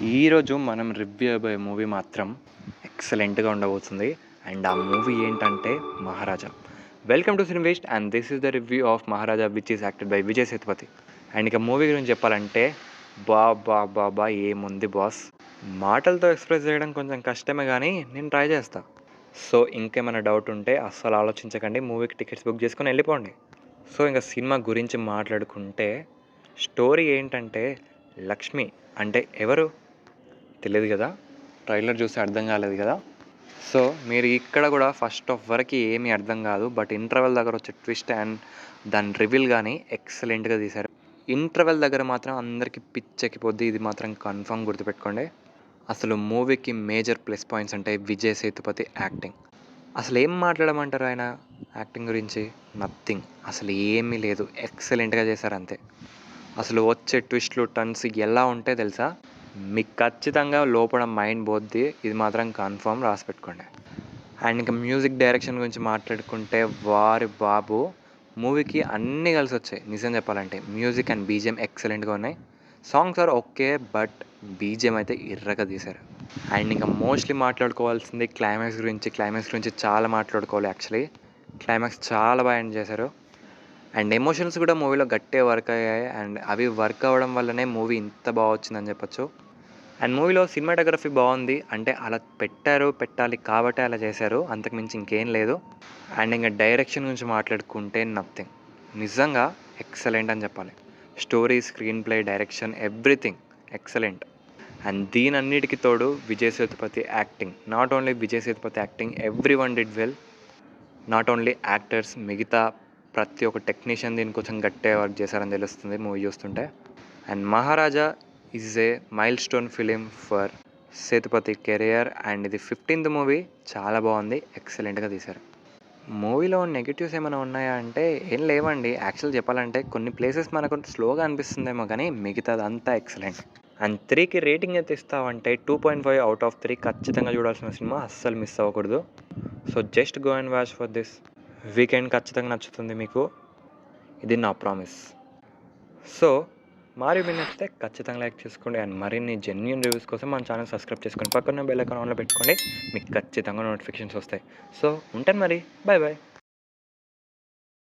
ఈరోజు మనం రివ్యూ అయిపోయే మూవీ మాత్రం ఎక్సలెంట్గా ఉండబోతుంది. అండ్ ఆ మూవీ ఏంటంటే Maharaja. Welcome to cinema waste and this is the review of Maharaja which is acted by Vijay Sethupathi. And ఇక మూవీ గురించి చెప్పాలంటే బా ఏముంది బాస్, మాటలతో ఎక్స్ప్రెస్ చేయడం కొంచెం కష్టమే కానీ నేను ట్రై చేస్తా. సో ఇంకేమైనా డౌట్ ఉంటే అస్సలు ఆలోచించకండి, మూవీకి టికెట్స్ బుక్ చేసుకొని వెళ్ళిపోండి. సో ఇంకా సినిమా గురించి మాట్లాడుకుంటే స్టోరీ ఏంటంటే, లక్ష్మి అంటే ఎవరు తెలియదు కదా, ట్రైలర్ చూసి అర్థం కాలేదు కదా. సో మీరు ఇక్కడ కూడా ఫస్ట్ ఆఫ్ వరకు ఏమీ అర్థం కాదు, బట్ ఇంటర్వెల్ దగ్గర వచ్చే ట్విస్ట్ అండ్ దాని రివీల్ కానీ ఎక్సలెంట్గా తీశారు. ఇంటర్వెల్ దగ్గర మాత్రం అందరికీ పిచ్చెక్కిపోద్ది, ఇది మాత్రం కన్ఫర్మ్ గుర్తుపెట్టుకోండి. అసలు మూవీకి మేజర్ ప్లస్ పాయింట్స్ అంటే విజయ్ సేతుపతి యాక్టింగ్. అసలు ఏం మాట్లాడమంటారు ఆయన యాక్టింగ్ గురించి? నథింగ్, అసలు ఏమీ లేదు, ఎక్సలెంట్గా చేశారు అంతే. అసలు వచ్చే ట్విస్ట్లు టర్న్స్ ఎలా ఉంటే తెలుసా, మీకు ఖచ్చితంగా లోపల మైండ్ పోద్ది, ఇది మాత్రం కన్ఫర్మ్ రాసి పెట్టుకోండి. అండ్ ఇంకా మ్యూజిక్ డైరెక్షన్ గురించి మాట్లాడుకుంటే వారి బాబు, మూవీకి అన్నీ కలిసి వచ్చాయి. నిజం చెప్పాలంటే మ్యూజిక్ అండ్ బీజిఎం ఎక్సలెంట్గా ఉన్నాయి. Songs are okay, but BGM అయితే ఇర్రగా తీశారు. అండ్ ఇంకా మోస్ట్లీ మాట్లాడుకోవాల్సింది క్లైమాక్స్ గురించి చాలా మాట్లాడుకోవాలి. యాక్చువల్లీ క్లైమాక్స్ చాలా బాగా ఎండ్ చేశారు. అండ్ ఎమోషన్స్ కూడా మూవీలో గట్టిగా వర్క్ అయ్యాయి. అండ్ అవి వర్క్ అవ్వడం వల్లనే మూవీ ఇంత బాగా వచ్చిందని చెప్పొచ్చు. అండ్ మూవీలో సినిమాటోగ్రఫీ బాగుంది, అంటే అలా పెట్టాలి కాబట్టి అలా చేశారు, అంతకుమించి ఇంకేం లేదు. అండ్ ఇంకా డైరెక్షన్ గురించి మాట్లాడుకుంటే నథింగ్, నిజంగా ఎక్సలెంట్ అని చెప్పాలి. Story, screenplay, direction, everything excellent. And దీనన్నిటికి తోడు Vijay Sethupathi acting, not only Vijay Sethupathi acting, everyone did well. Not only actors, మిగతా ప్రతి ఒక్క టెక్నీషియన్ దీనికోసం గట్టిగా వర్క్ చేశారని తెలుస్తుంది మూవీ చూస్తుంటే. And Maharaja is a mile stone film for Sethupathi career. And ఇది 15th మూవీ, చాలా బాగుంది, ఎక్సలెంట్గా తీశారు. మూవీలో నెగిటివ్స్ ఏమైనా ఉన్నాయా అంటే ఏం లేవండి. యాక్చువల్ చెప్పాలంటే కొన్ని ప్లేసెస్ మనకు స్లోగా అనిపిస్తుందేమో కానీ మిగతాదంతా ఎక్సలెంట్. అండ్ 3కి రేటింగ్ ఎంత ఇస్తావంటే 2.5 అవుట్ ఆఫ్ 3. ఖచ్చితంగా చూడాల్సిన సినిమా, అస్సలు మిస్ అవ్వకూడదు. So just go and watch for this weekend, ఖచ్చితంగా నచ్చుతుంది మీకు, ఇది నా ప్రామిస్. సో మరి మీరు నచ్చితే ఖచ్చితంగా లైక్ చేసుకోండి. అండ్ మరిన్ని జెన్యూన్ రివ్యూస్ కోసం మన ఛానల్ సబ్స్క్రైబ్ చేసుకొని పక్కన బెల్ ఐకాన్ ఆన్లో పెట్టుకోండి, మీకు ఖచ్చితంగా నోటిఫికేషన్స్ వస్తాయి. సో ఉంటాను మరి, బాయ్ బాయ్.